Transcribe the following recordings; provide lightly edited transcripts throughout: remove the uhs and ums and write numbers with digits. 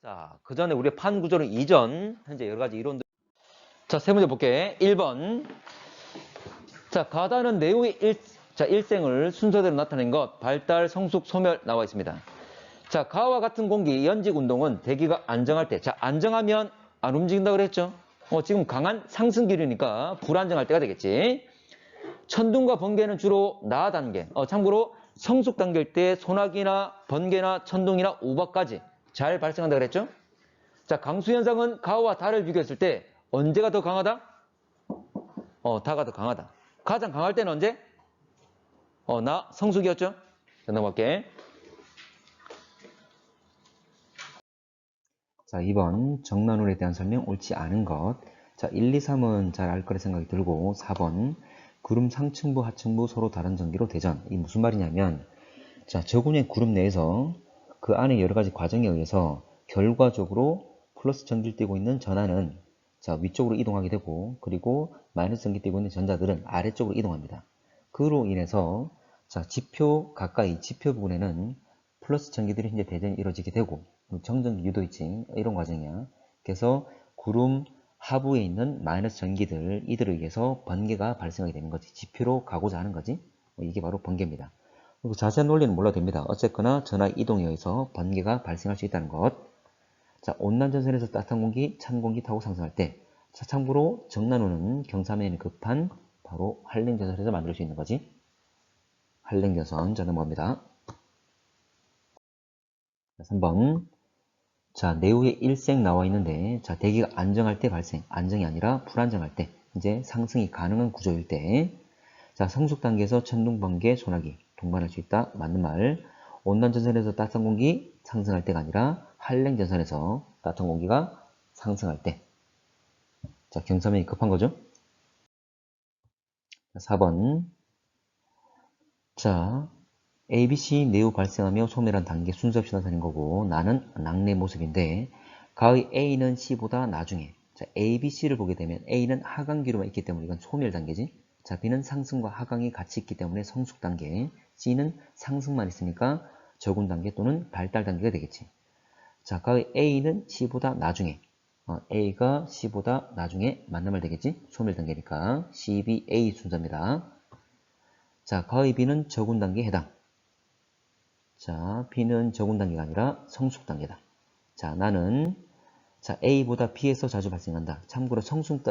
자, 그 전에 우리 판 구조는 이전, 현재 여러 가지 이론들. 자, 세 문제 볼게. 1번. 자, 가다는 내우의 일생을 순서대로 나타낸 것, 발달, 성숙, 소멸 나와 있습니다. 자, 가와 같은 공기, 연직 운동은 대기가 안정할 때. 자, 안정하면 안 움직인다고 그랬죠? 지금 강한 상승 기류니까 불안정할 때가 되겠지. 천둥과 번개는 주로 나 단계. 참고로 성숙 단계일 때 소나기나 번개나 천둥이나 우박까지 잘 발생한다 그랬죠? 자, 강수 현상은 가와 다를 비교했을 때 언제가 더 강하다? 다가 더 강하다. 가장 강할 때는 언제? 나 성숙이었죠? 자, 넘어갈게. 자, 2번 정난운에 대한 설명 옳지 않은 것. 자, 1, 2, 3은 잘 알 거라 생각이 들고 4번 구름 상층부 하층부 서로 다른 전기로 대전. 이 무슨 말이냐면 자, 저군의 구름 내에서 그 안에 여러 가지 과정에 의해서 결과적으로 플러스 전기를 띠고 있는 전하는 자, 위쪽으로 이동하게 되고 그리고 마이너스 전기 띠고 있는 전자들은 아래쪽으로 이동합니다. 그로 인해서 자, 지표 가까이 지표 부분에는 플러스 전기들이 이제 대전이 이루어지게 되고 정전기 유도 있지 이런 과정이야. 그래서 구름 하부에 있는 마이너스 전기들 이들에 의해서 번개가 발생하게 되는 거지. 지표로 가고자 하는 거지. 이게 바로 번개입니다. 그리고 자세한 논리는 몰라도 됩니다. 어쨌거나 전하 이동에 의해서 번개가 발생할 수 있다는 것. 자, 온난전선에서 따뜻한 공기, 찬 공기 타고 상승할 때. 자, 참고로 정난운은 경사면에 급한 바로 한랭전선에서 만들 수 있는 거지. 한랭전선. 자, 넘어갑니다. 자, 3번. 자, 내후에 일생 나와 있는데, 자, 대기가 안정할 때 발생, 안정이 아니라 불안정할 때, 이제 상승이 가능한 구조일 때, 자, 성숙 단계에서 천둥, 번개, 소나기, 동반할 수 있다. 맞는 말. 온난전선에서 따뜻한 공기 상승할 때가 아니라 한랭전선에서 따뜻한 공기가 상승할 때. 자, 경사면이 급한 거죠. 자, 4번. 자, ABC 내후 발생하며 소멸한 단계 순서 없이 나타낸 거고 나는 낙내 모습인데 가의 A는 C보다 나중에 자, A, B, C를 보게 되면 A는 하강기로만 있기 때문에 이건 소멸 단계지. 자, B는 상승과 하강이 같이 있기 때문에 성숙 단계, C는 상승만 있으니까 저군 단계 또는 발달 단계가 되겠지. 자, 가의 A는 C보다 나중에 A가 C보다 나중에 맞는 말 되겠지. 소멸 단계니까 C, B, A 순서입니다. 자, 가의 B는 저군 단계에 해당. 자, B는 저군 단계가 아니라 성숙 단계다. 자, 나는 자, A보다 B에서 자주 발생한다. 참고로 성숙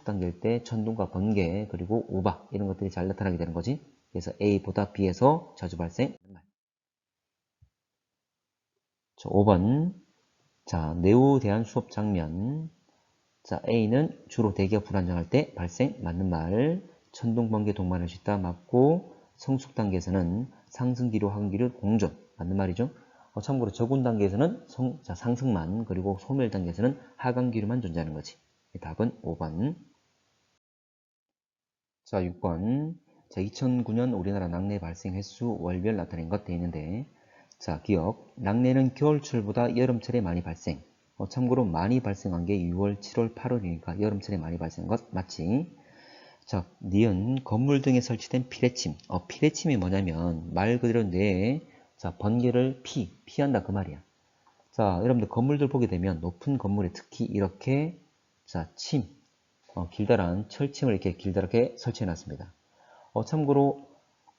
단계일 때 천둥과 번개 그리고 우박 이런 것들이 잘 나타나게 되는 거지. 그래서 A보다 B에서 자주 발생. 자, 5번. 자, 내후 대한 수업 장면. 자, A는 주로 대기가 불안정할 때 발생. 맞는 말. 천둥, 번개 동반할 수 있다. 맞고 성숙 단계에서는 상승기류, 하강기류 공존. 맞는 말이죠. 참고로 저군 단계에서는 상승만 그리고 소멸 단계에서는 하강기류만 존재하는 거지. 답은 5번. 자, 6번. 자, 2009년 우리나라 낙내 발생 횟수 월별 나타낸 것 돼 있는데 자, 기억. 낙내는 겨울철보다 여름철에 많이 발생. 참고로 많이 발생한 게 6월, 7월, 8월이니까 여름철에 많이 발생한 것 맞지? 자, 니은 건물 등에 설치된 피뢰침. 피뢰침이 뭐냐면 말 그대로 뇌에 자, 번개를 피한다 그 말이야. 자, 여러분들 건물들 보게 되면 높은 건물에 특히 이렇게 자, 길다란 철침을 이렇게 길다랗게 설치해 놨습니다. 참고로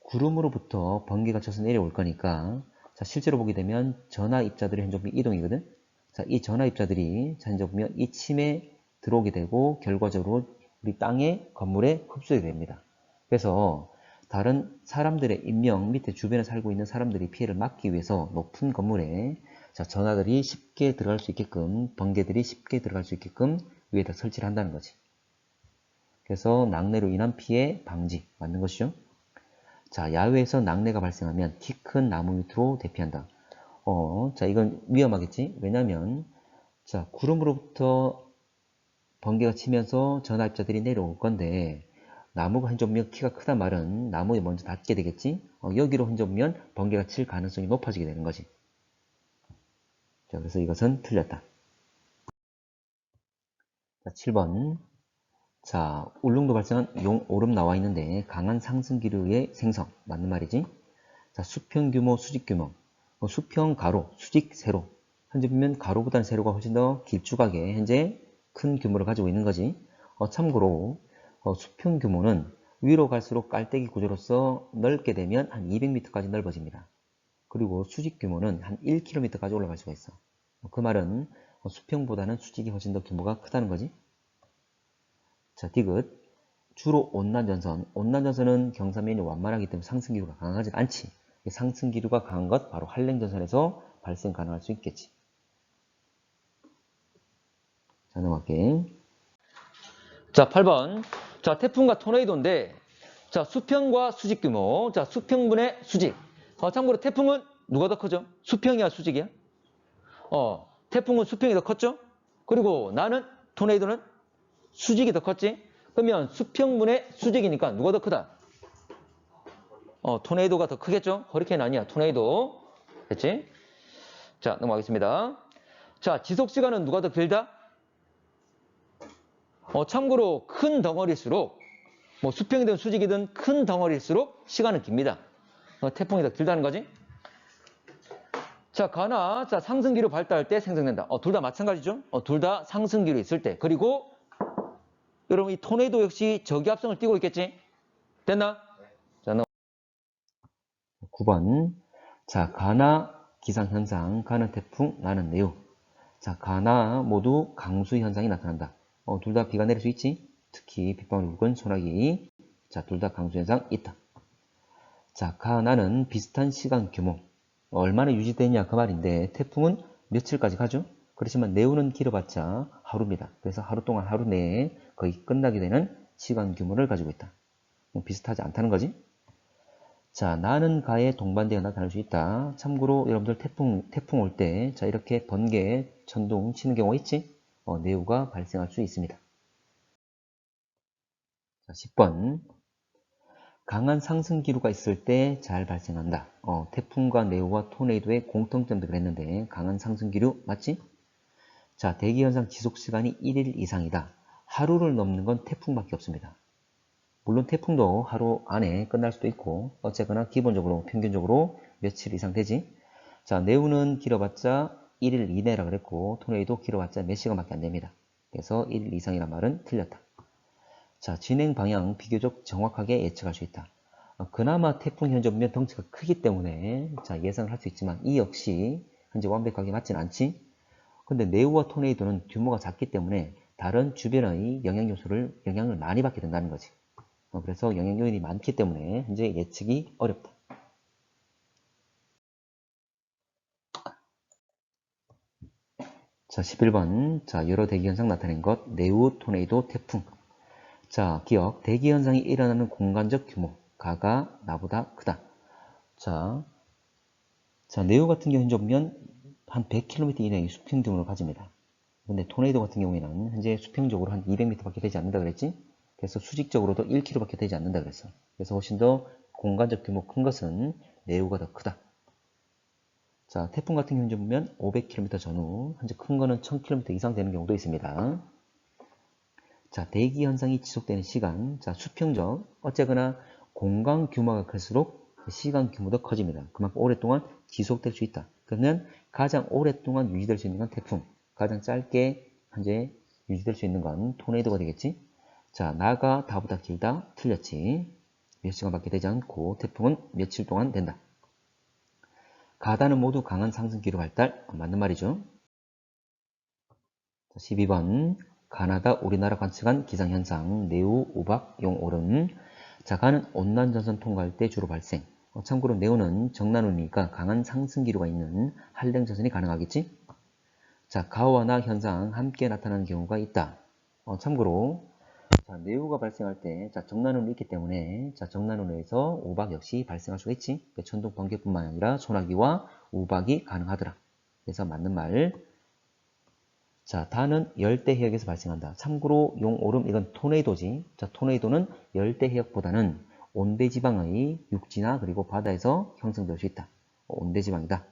구름으로부터 번개가 쳐서 내려올 거니까 자, 실제로 보게 되면 전하 입자들의 현재 보면 이동이거든. 자, 이 전하 입자들이 자, 현재 보면 이 침에 들어오게 되고 결과적으로 우리 땅의 건물에 흡수가 됩니다. 그래서 다른 사람들의 인명 밑에 주변에 살고 있는 사람들이 피해를 막기 위해서 높은 건물에 자, 전하들이 쉽게 들어갈 수 있게끔 번개들이 쉽게 들어갈 수 있게끔 위에다 설치를 한다는 거지. 그래서 낙내로 인한 피해 방지 맞는 것이죠. 자, 야외에서 낙내가 발생하면 키 큰 나무 밑으로 대피한다. 자, 이건 위험하겠지? 왜냐면 자, 구름으로부터 번개가 치면서 전하입자들이 내려올 건데 나무가 흔적 보면 키가 크단 말은 나무에 먼저 닿게 되겠지? 여기로 흔적 보면 번개가 칠 가능성이 높아지게 되는 거지. 자, 그래서 이것은 틀렸다. 자, 7번. 자, 울릉도 발생한 용오름 나와 있는데 강한 상승 기류의 생성. 맞는 말이지? 자, 수평 규모, 수직 규모. 수평 가로, 수직 세로. 현재 보면 가로보다는 세로가 훨씬 더 길쭉하게 현재 큰 규모를 가지고 있는 거지. 참고로 수평 규모는 위로 갈수록 깔때기 구조로서 넓게 되면 한 200m까지 넓어집니다. 그리고 수직 규모는 한 1km까지 올라갈 수가 있어. 그 말은 수평보다는 수직이 훨씬 더 규모가 크다는 거지. 자, 디귿. 주로 온난전선. 온난전선은 경사면이 완만하기 때문에 상승기류가 강하지 않지. 상승기류가 강한 것 바로 한랭전선에서 발생 가능할 수 있겠지. 자, 넘어갈게. 자, 8번. 자, 태풍과 토네이도인데, 자, 수평과 수직 규모. 자, 수평분의 수직. 참고로 태풍은 누가 더 크죠? 수평이야, 수직이야? 태풍은 수평이 더 컸죠? 그리고 나는, 토네이도는 수직이 더 컸지? 그러면 수평분의 수직이니까 누가 더 크다? 토네이도가 더 크겠죠? 허리케인 아니야, 토네이도. 됐지? 자, 넘어가겠습니다. 자, 지속시간은 누가 더 길다? 참고로 큰 덩어리일수록 뭐 수평이든 수직이든 큰 덩어리일수록 시간은 깁니다. 태풍이 더 길다는 거지. 자, 가나 자 상승기류 발달할 때 생성된다. 둘 다 마찬가지죠. 둘 다 상승기류 있을 때. 그리고 여러분 이 토네이도 역시 저기압성을 띠고 있겠지. 됐나? 자, 9번. 자, 가나 기상현상, 가는 태풍, 나는 내우. 자, 가나 모두 강수 현상이 나타난다. 둘 다 비가 내릴 수 있지? 특히 빗방울 굵은 소나기. 자, 둘 다 강수 현상 있다. 자, 가나는 비슷한 시간 규모. 얼마나 유지되냐 그 말인데 태풍은 며칠까지 가죠? 그렇지만 내우는 길어봤자 하루입니다. 그래서 하루 동안 하루 내에 거의 끝나게 되는 시간 규모를 가지고 있다. 비슷하지 않다는 거지? 자, 나는 가에 동반되어 나타날 수 있다. 참고로 여러분들 태풍 올 때 자 이렇게 번개, 천둥 치는 경우가 있지? 내우가 발생할 수 있습니다. 자, 10번. 강한 상승 기류가 있을 때 잘 발생한다. 태풍과 내우와 토네이도의 공통점도 그랬는데 강한 상승 기류 맞지? 자, 대기현상 지속시간이 1일 이상이다. 하루를 넘는 건 태풍밖에 없습니다. 물론 태풍도 하루 안에 끝날 수도 있고 어쨌거나 기본적으로 평균적으로 며칠 이상 되지. 자, 내우는 길어봤자 1일 이내라 그랬고 토네이도 길어봤자 몇 시간밖에 안 됩니다. 그래서 1일 이상이란 말은 틀렸다. 자, 진행 방향 비교적 정확하게 예측할 수 있다. 그나마 태풍 현재 보면 덩치가 크기 때문에 자, 예상을 할 수 있지만 이 역시 현재 완벽하게 맞지는 않지. 근데 내우와 토네이도는 규모가 작기 때문에 다른 주변의 영향을 많이 받게 된다는 거지. 그래서 영향 요인이 많기 때문에 현재 예측이 어렵다. 자, 11번. 자, 여러 대기현상 나타낸 것. 내우, 토네이도, 태풍. 자, 기억. 대기현상이 일어나는 공간적 규모. 가가 나보다 크다. 자, 내우 같은 경우 현재 보면 한 100km 이내의 수평 규모를 가집니다. 근데 토네이도 같은 경우에는 현재 수평적으로 한 200m밖에 되지 않는다 그랬지? 그래서 수직적으로도 1km밖에 되지 않는다 그랬어. 그래서 훨씬 더 공간적 규모 큰 것은 내우가 더 크다. 자, 태풍 같은 경우 현재 보면 500km 전후, 현재 큰 거는 1000km 이상 되는 경우도 있습니다. 자, 대기 현상이 지속되는 시간. 자, 수평적. 어쨌거나 공간 규모가 클수록 시간 규모도 커집니다. 그만큼 오랫동안 지속될 수 있다. 그러면 가장 오랫동안 유지될 수 있는 건 태풍. 가장 짧게 현재 유지될 수 있는 건 토네이도가 되겠지. 자, 나가 다보다 길다. 틀렸지. 몇 시간밖에 되지 않고 태풍은 며칠 동안 된다. 가다는 모두 강한 상승기류 발달. 맞는 말이죠. 12번. 가나다 우리나라 관측한 기상현상 내우, 우박, 용오름. 자, 가는 온난전선 통과할 때 주로 발생. 참고로 내우는 정난운이니까 강한 상승기류가 있는 한랭전선이 가능하겠지. 자, 가와 나 현상 함께 나타나는 경우가 있다. 참고로 자, 내우가 발생할 때 자, 정난운이 있기 때문에 자, 정난운에서 우박 역시 발생할 수가 있지. 천둥 번개뿐만 아니라 소나기와 우박이 가능하더라. 그래서 맞는 말. 자, 다는 열대해역에서 발생한다. 참고로 용오름 이건 토네이도지. 자, 토네이도는 열대해역보다는 온대지방의 육지나 그리고 바다에서 형성될 수 있다. 온대지방이다.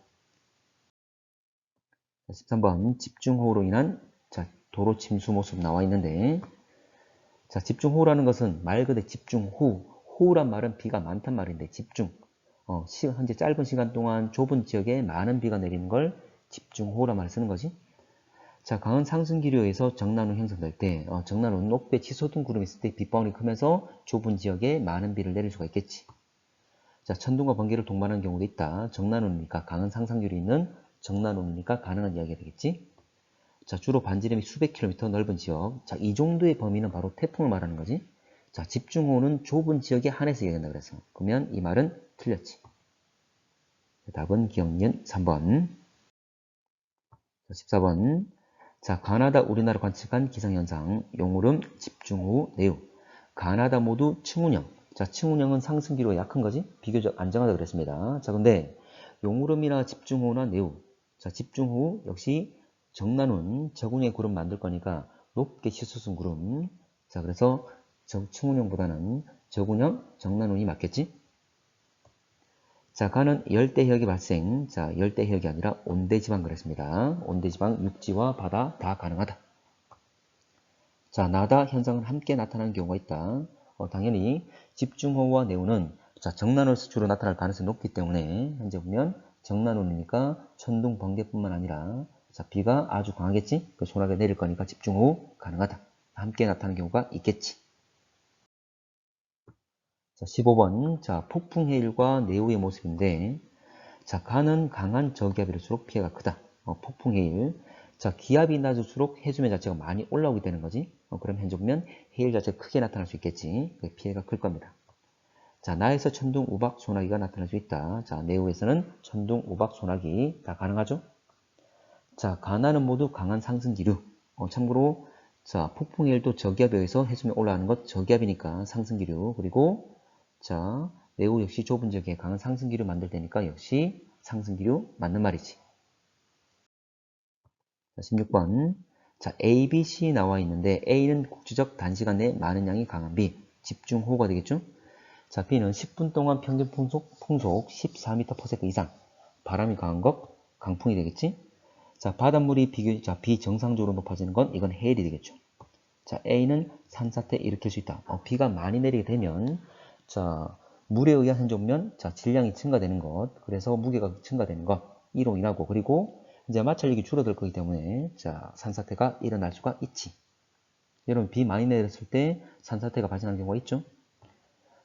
13번 집중호우로 인한 자, 도로 침수 모습 나와 있는데 자, 집중호우라는 것은 말 그대로 집중호우. 호우란 말은 비가 많단 말인데 집중. 현재 짧은 시간 동안 좁은 지역에 많은 비가 내리는 걸 집중호우란 말을 쓰는 거지. 자, 강한 상승 기류에서 정난호 형성될 때, 정난호는 높게 치솟은 구름이 있을 때 빗방울이 크면서 좁은 지역에 많은 비를 내릴 수가 있겠지. 자, 천둥과 번개를 동반하는 경우도 있다. 정난호니까 강한 상상 기류 있는 정난호니까 가능한 이야기가 되겠지. 자, 주로 반지름이 수백 킬로미터 넓은 지역. 자, 이 정도의 범위는 바로 태풍을 말하는 거지. 자, 집중호우는 좁은 지역에 한해서 얘기한다 그랬어. 그러면 이 말은 틀렸지. 답은 기억 니은 3번. 14번. 자, 가나다 우리나라 관측한 기상현상, 용우름, 집중호우, 내우. 가나다 모두 층운형. 자, 층운형은 상승기로 약한 거지? 비교적 안정하다 그랬습니다. 자, 근데 용우름이나 집중호우나 내우. 자, 집중호우 역시 정난운, 저군의 구름 만들 거니까 높게 치솟은 구름. 자, 그래서 층운형보다는 저군형, 정난운이 맞겠지? 자, 가는 열대해역의 발생. 자, 열대해역이 아니라 온대지방 그랬습니다. 온대지방, 육지와 바다 다 가능하다. 자, 나다 현상은 함께 나타나는 경우가 있다. 당연히 집중호우와 내우는 자, 정난호에서 주로 나타날 가능성이 높기 때문에 현재 보면 정난호니까 천둥, 번개뿐만 아니라 자, 비가 아주 강하겠지? 그 소나기가 내릴 거니까 집중호우 가능하다. 함께 나타나는 경우가 있겠지. 자, 15번. 자, 폭풍해일과 내우의 모습인데, 자, 가는 강한 저기압일수록 피해가 크다. 폭풍해일. 자, 기압이 낮을수록 해수면 자체가 많이 올라오게 되는 거지. 그럼 현재 보면 해일 자체가 크게 나타날 수 있겠지. 그 피해가 클 겁니다. 자, 나에서 천둥, 우박, 소나기가 나타날 수 있다. 자, 내우에서는 천둥, 우박, 소나기 다 가능하죠. 자, 가나는 모두 강한 상승 기류. 참고로 자, 폭풍해일도 저기압에 의해서 해수면 올라가는 것 저기압이니까 상승 기류. 그리고 자, 내우 역시 좁은 지역에 강한 상승기류 만들 때니까 역시 상승기류 맞는 말이지. 자, 16번. 자, A, B, C 나와 있는데 A는 국지적 단시간 내에 많은 양이 강한 비, 집중호우가 되겠죠? 자, B는 10분 동안 평균 풍속 14m/s 이상, 바람이 강한 것, 강풍이 되겠지? 자, 바닷물이 비정상적으로 높아지는 건 이건 해일이 되겠죠. 자, A는 산사태 일으킬 수 있다. 비가 많이 내리게 되면 자, 물에 의한 현존면, 자, 질량이 증가되는 것, 그래서 무게가 증가되는 것, 이로 인하고, 그리고 이제 마찰력이 줄어들 거기 때문에, 자, 산사태가 일어날 수가 있지. 여러분, 비 많이 내렸을 때 산사태가 발생하는 경우가 있죠?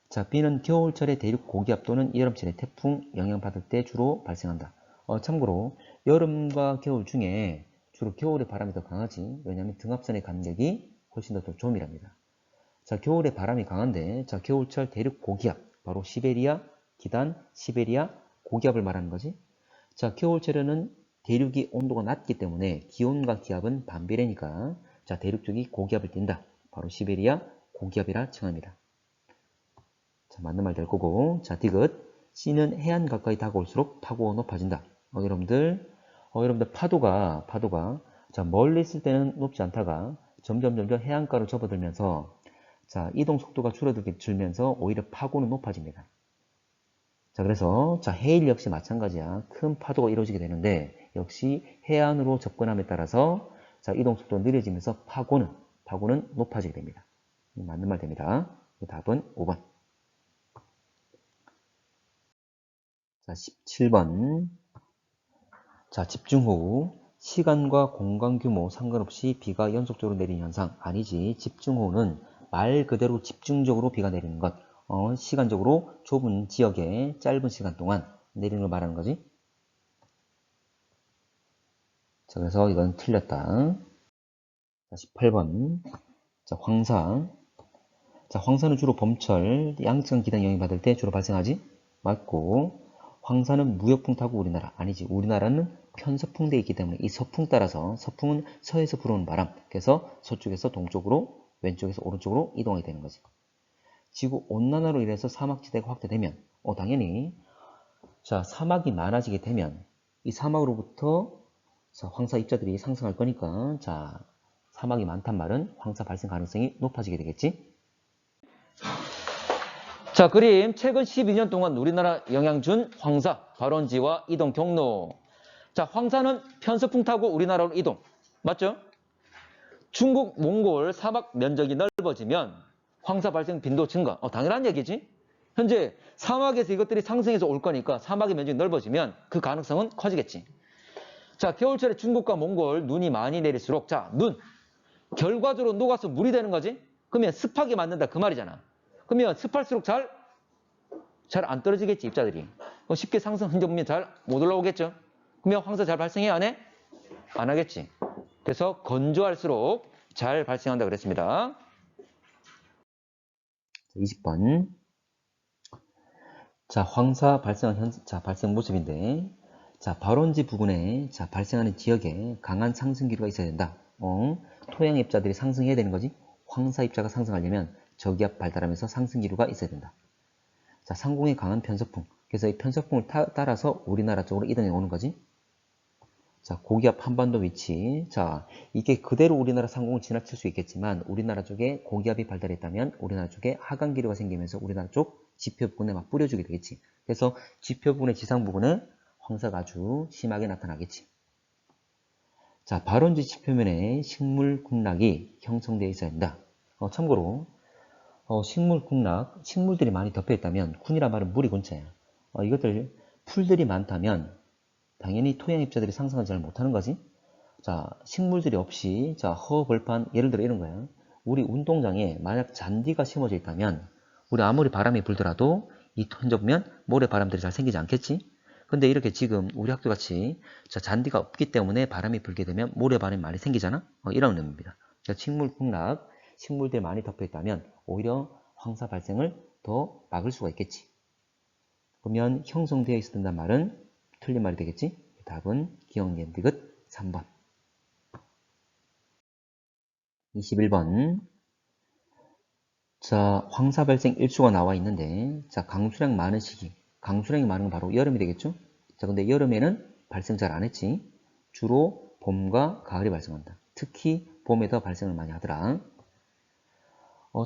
자, B는 겨울철에 대륙 고기압 또는 여름철에 태풍 영향받을 때 주로 발생한다. 참고로, 여름과 겨울 중에 주로 겨울에 바람이 더 강하지. 왜냐하면 등압선의 간격이 훨씬 더 좁이랍니다. 자, 겨울에 바람이 강한데, 자, 겨울철 대륙 고기압, 바로 시베리아, 기단, 시베리아 고기압을 말하는 거지. 자, 겨울철에는 대륙이 온도가 낮기 때문에 기온과 기압은 반비례니까, 자, 대륙 쪽이 고기압을 띈다. 바로 시베리아 고기압이라 칭합니다. 자, 맞는 말 될 거고, 자, 디귿. C는 해안 가까이 다가올수록 파고가 높아진다. 여러분들 파도가, 자, 멀리 있을 때는 높지 않다가 점점 해안가로 접어들면서 자, 이동 속도가 줄면서 오히려 파고는 높아집니다. 자, 그래서 자, 해일 역시 마찬가지야. 큰 파도가 이루어지게 되는데 역시 해안으로 접근함에 따라서 자, 이동 속도가 느려지면서 파고는 높아지게 됩니다. 맞는 말 됩니다. 답은 5번. 자, 17번. 자, 집중호우. 시간과 공간 규모 상관없이 비가 연속적으로 내리는 현상 아니지. 집중호우는 말 그대로 집중적으로 비가 내리는 것. 시간적으로 좁은 지역에 짧은 시간 동안 내리는 걸 말하는 거지. 자, 그래서 이건 틀렸다. 자, 18번. 자, 황사. 자, 황사는 주로 봄철, 양측 기단 영향받을 때 주로 발생하지? 맞고, 황사는 무역풍 타고 우리나라. 아니지. 우리나라는 편서풍대에 있기 때문에 이 서풍 따라서 서풍은 서에서 불어오는 바람. 그래서 서쪽에서 동쪽으로, 왼쪽에서 오른쪽으로 이동하게 되는 거지. 지구 온난화로 인해서 사막지대가 확대되면 당연히 자, 사막이 많아지게 되면 이 사막으로부터 자, 황사 입자들이 상승할 거니까 자, 사막이 많단 말은 황사 발생 가능성이 높아지게 되겠지. 자, 그림 최근 12년 동안 우리나라 영향 준 황사 발원지와 이동 경로. 자, 황사는 편서풍 타고 우리나라로 이동. 맞죠? 중국 몽골 사막 면적이 넓어지면 황사 발생 빈도 증가. 당연한 얘기지. 현재 사막에서 이것들이 상승해서 올 거니까 사막의 면적이 넓어지면 그 가능성은 커지겠지. 자, 겨울철에 중국과 몽골 눈이 많이 내릴수록 자, 눈 결과적으로 녹아서 물이 되는 거지? 그러면 습하게 만든다 그 말이잖아. 그러면 습할수록 잘 안 떨어지겠지, 입자들이. 쉽게 상승 흔적 보면 잘 못 올라오겠죠? 그러면 황사 잘 발생해? 안 해? 안 하겠지. 그래서 건조할수록 잘 발생한다 그랬습니다. 20번. 자, 황사 발생한 발생 모습인데, 자, 발원지 부근에 발생하는 지역에 강한 상승 기류가 있어야 된다. 토양 입자들이 상승해야 되는 거지. 황사 입자가 상승하려면 저기압 발달하면서 상승 기류가 있어야 된다. 자, 상공에 강한 편서풍. 그래서 이 편서풍을 따라서 우리나라 쪽으로 이동해 오는 거지. 자, 고기압 한반도 위치. 자, 이게 그대로 우리나라 상공을 지나칠 수 있겠지만 우리나라 쪽에 고기압이 발달했다면 우리나라 쪽에 하강 기류가 생기면서 우리나라 쪽 지표 부근에 막 뿌려주게 되겠지. 그래서 지표 부근의 지상 부근에 황사가 아주 심하게 나타나겠지. 자, 발원지 지표면에 식물 군락이 형성되어 있어야 한다. 참고로 식물 군락, 식물들이 많이 덮여있다면 군이란 말은 물이 군자야. 이것들 풀들이 많다면 당연히 토양 입자들이 상승하지 잘 못하는 거지. 자, 식물들이 없이 허벌판 예를 들어 이런 거야. 우리 운동장에 만약 잔디가 심어져 있다면 우리 아무리 바람이 불더라도 이 흔적 보면 모래 바람들이 잘 생기지 않겠지. 근데 이렇게 지금 우리 학교 같이 잔디가 없기 때문에 바람이 불게 되면 모래 바람이 많이 생기잖아. 이런 의미입니다. 식물 군락, 식물들이 많이 덮여 있다면 오히려 황사 발생을 더 막을 수가 있겠지. 그러면 형성되어 있었단 말은 틀린 말이 되겠지? 답은 기억니은 디귿 3번. 21번. 자, 황사 발생 일수가 나와 있는데, 자, 강수량 많은 시기. 강수량이 많은 건 바로 여름이 되겠죠? 자, 근데 여름에는 발생 잘 안 했지? 주로 봄과 가을이 발생한다. 특히 봄에 더 발생을 많이 하더라.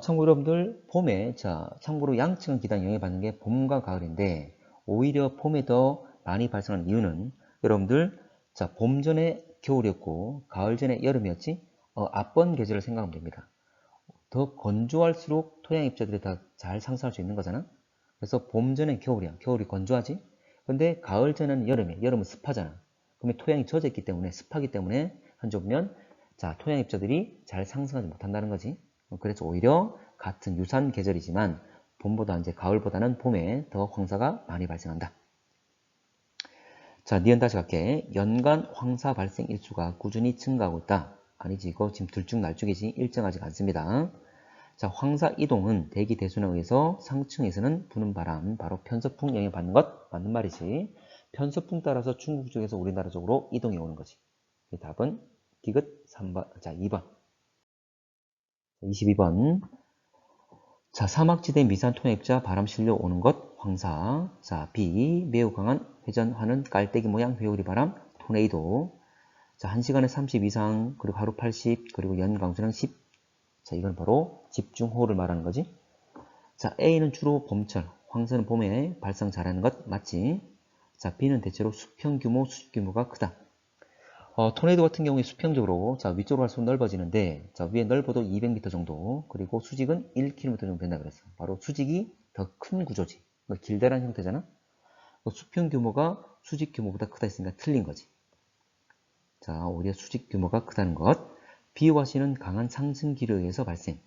참고로 여러분들, 봄에, 참고로 양측은 기단 영향받는 게 봄과 가을인데, 오히려 봄에 더 많이 발생하는 이유는 여러분들, 봄 전에 겨울이었고, 가을 전에 여름이었지? 앞번 계절을 생각하면 됩니다. 더 건조할수록 토양 입자들이 다 잘 상승할 수 있는 거잖아? 그래서 봄 전엔 겨울이야. 겨울이 건조하지? 근데 가을 전에는 여름이야. 여름은 습하잖아. 그러면 토양이 젖어 있기 때문에, 습하기 때문에, 한쪽 보면, 토양 입자들이 잘 상승하지 못한다는 거지. 그래서 오히려 같은 유사한 계절이지만, 봄보다 이제 가을보다는 봄에 더 황사가 많이 발생한다. 자, 니은 다시 갈게. 연간 황사 발생 일수가 꾸준히 증가하고 있다. 아니지, 이거 지금 들쭉날쭉이지 일정하지 않습니다. 자, 황사 이동은 대기 대순에 의해서 상층에서는 부는 바람, 바로 편서풍 영향을 받는 것 맞는 말이지. 편서풍 따라서 중국 쪽에서 우리나라 쪽으로 이동해 오는 거지. 답은 디귿 3번, 자, 2번. 22번. 자, 사막지대 미산 토양입자 바람 실려 오는 것 황사. 자, B. 매우 강한 회전하는 깔때기 모양 회오리 바람 토네이도. 자, 1시간에 30 이상, 그리고 하루 80, 그리고 연 강수량 10. 자, 이건 바로 집중호우를 말하는 거지. 자, A는 주로 봄철, 황사는 봄에 발생 잘하는 것 맞지? 자, B는 대체로 수평 규모, 수직 규모가 크다. 토네이도 같은 경우에 수평적으로 위쪽으로 갈수록 넓어지는데 위에 넓어도 200m 정도, 그리고 수직은 1km 정도 된다 그랬어. 바로 수직이 더 큰 구조지. 길다란 형태잖아. 수평 규모가 수직 규모보다 크다 했으니까 틀린 거지. 자, 오히려 수직 규모가 크다는 것. B와 C는 강한 상승 기류에 의해서 발생.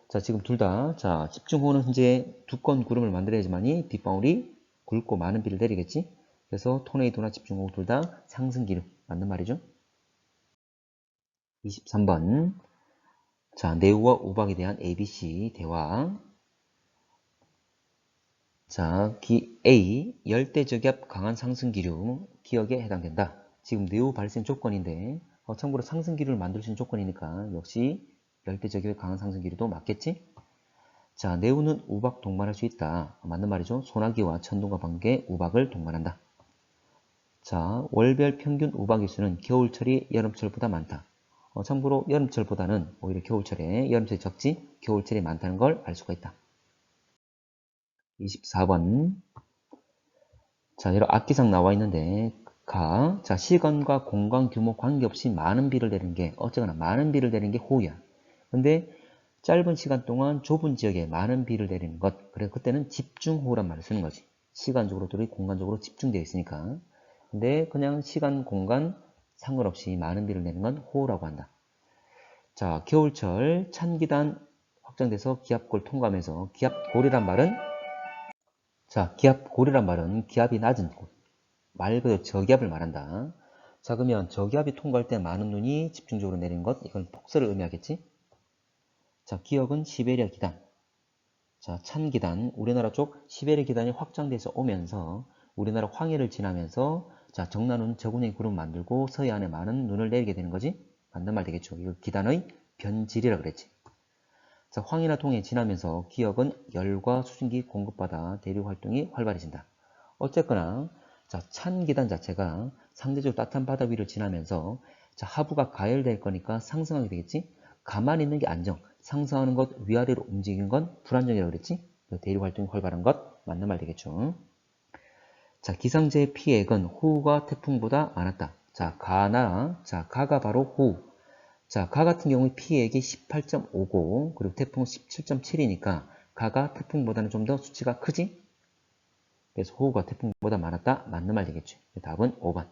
자, 지금 둘 다, 집중호우는 현재 두꺼운 구름을 만들어야지만이 빗방울이 굵고 많은 비를 내리겠지? 그래서 토네이도나 집중호우 둘 다 상승 기류. 맞는 말이죠? 23번. 자, 내우와 우박에 대한 ABC 대화. 자, A. 열대저기압 강한 상승 기류 기억에 해당된다. 지금 내우 발생 조건인데, 참고로 상승 기류를 만들 수 있는 조건이니까 역시 열대저기압 강한 상승 기류도 맞겠지? 자, 내우는 우박 동반할 수 있다. 맞는 말이죠. 소나기와 천둥과 번개, 우박을 동반한다. 자, 월별 평균 우박일수는 겨울철이 여름철보다 많다. 참고로 여름철보다는 오히려 겨울철에 여름철이 적지 겨울철이 많다는 걸 알 수가 있다. 24번. 자, 여러 악기상 나와 있는데 자, 시간과 공간 규모 관계없이 많은 비를 내리는 게 어쩌거나 많은 비를 내리는 게 호우야. 근데 짧은 시간 동안 좁은 지역에 많은 비를 내리는 것, 그래 그때는 집중호우란 말을 쓰는 거지. 시간적으로도 공간적으로 집중되어 있으니까. 근데 그냥 시간, 공간 상관없이 많은 비를 내는 건 호우라고 한다. 자, 겨울철 찬기단 확장돼서 기압골 통과하면서 기압골이란 말은 기압이 낮은 곳, 말 그대로 저기압을 말한다. 자, 그러면 저기압이 통과할 때 많은 눈이 집중적으로 내리는 것, 이건 폭설을 의미하겠지? 자, 기억은 시베리아 기단. 자, 찬 기단, 우리나라 쪽 시베리아 기단이 확장돼서 오면서 우리나라 황해를 지나면서 자, 정난운 저군행 구름 만들고 서해안에 많은 눈을 내리게 되는 거지? 맞는 말 되겠죠? 이거 기단의 변질이라 그랬지. 자, 황해나 동해 지나면서 기역은 열과 수증기 공급받아 대륙 활동이 활발해진다. 어쨌거나 자, 찬 기단 자체가 상대적으로 따뜻한 바다 위를 지나면서 자, 하부가 가열될 거니까 상승하게 되겠지? 가만히 있는 게 안정, 상승하는 것, 위아래로 움직이는 건 불안정이라고 그랬지? 대륙 활동이 활발한 것 맞는 말 되겠죠? 자, 기상재해 피해액은 호우가 태풍보다 많았다. 자, 가가 바로 호우. 자, 가 같은 경우에 피해액이 18.59, 그리고 태풍은 17.7이니까 가가 태풍보다는 좀 더 수치가 크지? 그래서 호우가 태풍보다 많았다. 맞는 말 되겠죠. 답은 5번.